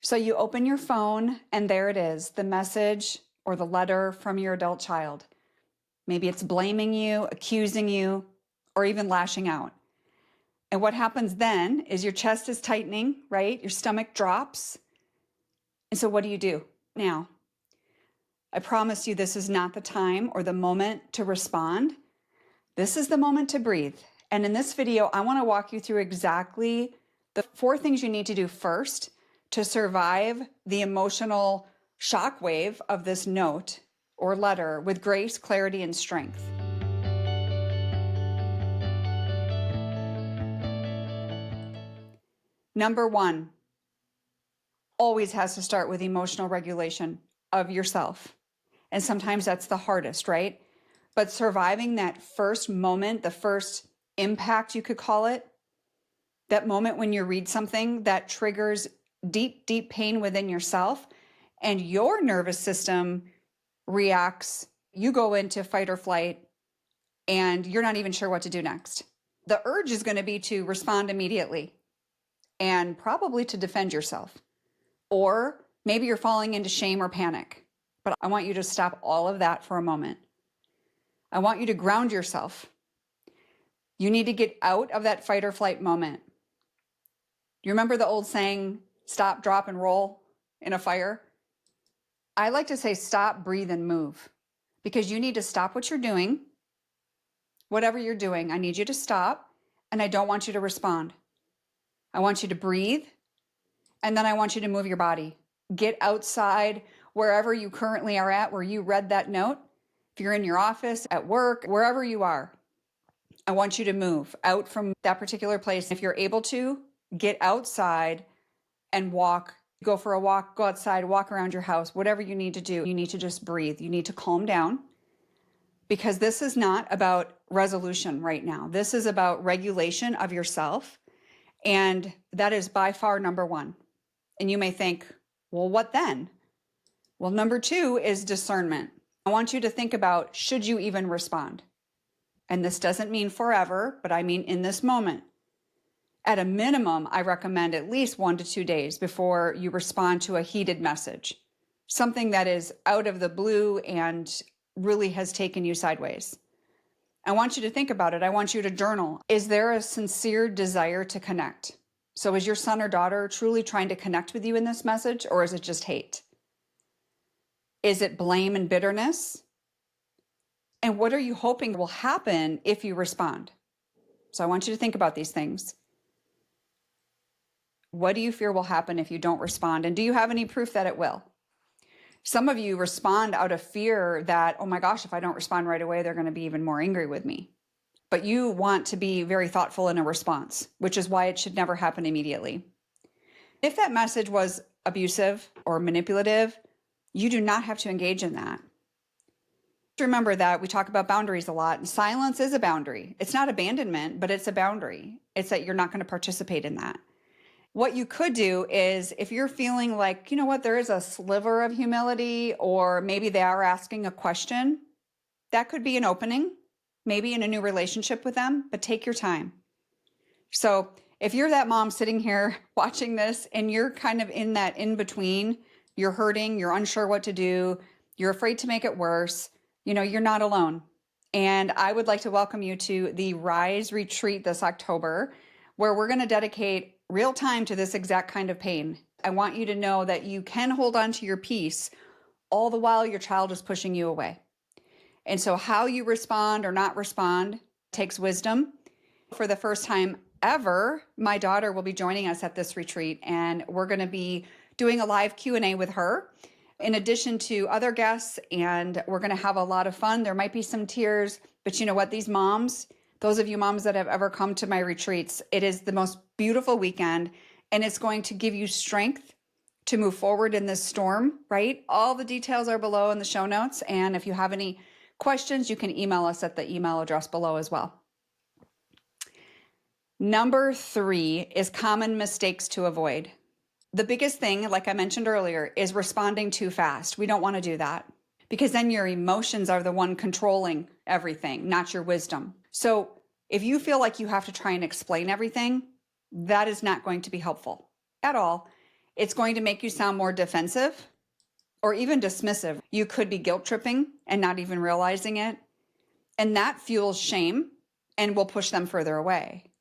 So you open your phone and there it is, the message or the letter from your adult child. Maybe it's blaming you, accusing you, or even lashing out. And what happens then is your chest is tightening, right? Your stomach drops. And so what do you do now? I promise you this is not the time or the moment to respond. This is the moment to breathe. And in this video, I want to walk you through exactly the 4 things you need to do first to survive the emotional shockwave of this note or letter with grace, clarity, and strength. Number 1, always has to start with emotional regulation of yourself. And sometimes that's the hardest, right? But surviving that first moment, the first impact, you could call it, that moment when you read something that triggers deep, deep pain within yourself and your nervous system reacts, you go into fight or flight and you're not even sure what to do next. The urge is going to be to respond immediately and probably to defend yourself. Or maybe you're falling into shame or panic. But I want you to stop all of that for a moment. I want you to ground yourself. You need to get out of that fight or flight moment. You remember the old saying, stop, drop, and roll in a fire? I like to say stop, breathe, and move. Because you need to stop what you're doing. Whatever you're doing, I need you to stop, and I don't want you to respond. I want you to breathe, and then I want you to move your body. Get outside wherever you currently are at, where you read that note. If you're in your office, at work, wherever you are, I want you to move out from that particular place. If you're able to, get outside and walk. Go for a walk, go outside, walk around your house, whatever you need to do. You need to just breathe. You need to calm down because this is not about resolution right now. This is about regulation of yourself. And that is by far number 1. And you may think, well, what then? Well, number 2 is discernment. I want you to think about, should you even respond? And this doesn't mean forever, but I mean in this moment. At a minimum, I recommend at least 1 to 2 days before you respond to a heated message, something that is out of the blue and really has taken you sideways. I want you to think about it. I want you to journal. Is there a sincere desire to connect? So is your son or daughter truly trying to connect with you in this message, or is it just hate? Is it blame and bitterness? And what are you hoping will happen if you respond? So I want you to think about these things. What do you fear will happen if you don't respond? And do you have any proof that it will? Some of you respond out of fear that, oh my gosh, if I don't respond right away, they're going to be even more angry with me. But you want to be very thoughtful in a response, which is why it should never happen immediately. If that message was abusive or manipulative, you do not have to engage in that. Remember that we talk about boundaries a lot, and silence is a boundary. It's not abandonment, but it's a boundary. It's that you're not going to participate in that. What you could do is, if you're feeling like, you know what, there is a sliver of humility, or maybe they are asking a question, that could be an opening, maybe in a new relationship with them, but take your time. So if you're that mom sitting here watching this and you're kind of in that in-between, you're hurting, you're unsure what to do, you're afraid to make it worse, you're not alone. And I would like to welcome you to the Rise Retreat this October, where we're going to dedicate real time to this exact kind of pain. I want you to know that you can hold on to your peace all the while your child is pushing you away. And so how you respond or not respond takes wisdom. For the first time ever, my daughter will be joining us at this retreat, and we're going to be doing a live Q&A with her in addition to other guests, and we're going to have a lot of fun. There might be some tears, but you know what? These moms, those of you moms that have ever come to my retreats, it is the most beautiful weekend, and it's going to give you strength to move forward in this storm, right? All the details are below in the show notes, and if you have any questions, you can email us at the email address below as well. Number 3 is common mistakes to avoid. The biggest thing, like I mentioned earlier, is responding too fast. We don't want to do that because then your emotions are the one controlling everything, not your wisdom. So if you feel like you have to try and explain everything, that is not going to be helpful at all. It's going to make you sound more defensive or even dismissive. You could be guilt tripping and not even realizing it. And that fuels shame and will push them further away,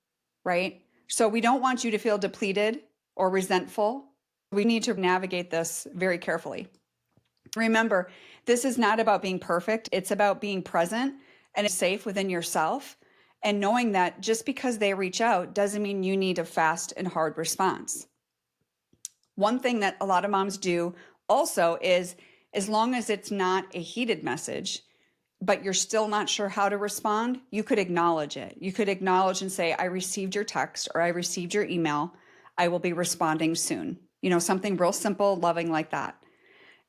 right? So we don't want you to feel depleted or resentful. We need to navigate this very carefully. Remember, this is not about being perfect. It's about being present and safe within yourself, and knowing that just because they reach out doesn't mean you need a fast and hard response. One thing that a lot of moms do also is, as long as it's not a heated message, but you're still not sure how to respond, you could acknowledge it. You could acknowledge and say, I received your text or I received your email. I will be responding soon. You know, something real simple, loving like that.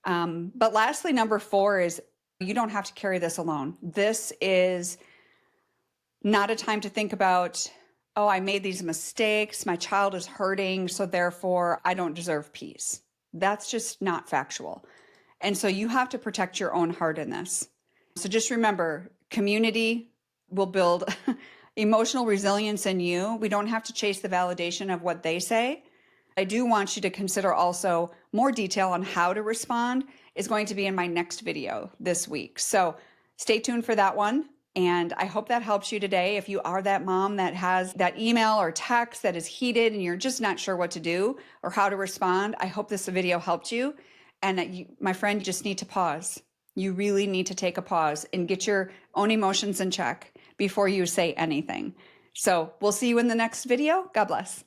But lastly, number 4 is you don't have to carry this alone. This is not a time to think about, oh, I made these mistakes. My child is hurting, so therefore I don't deserve peace. That's just not factual. And so you have to protect your own heart in this. So just remember, community will build emotional resilience in you. We don't have to chase the validation of what they say. I do want you to consider also more detail on how to respond is going to be in my next video this week. So stay tuned for that one. And I hope that helps you today. If you are that mom that has that email or text that is heated and you're just not sure what to do or how to respond, I hope this video helped you. And that you, my friend, you just need to pause. You really need to take a pause and get your own emotions in check before you say anything. So we'll see you in the next video. God bless.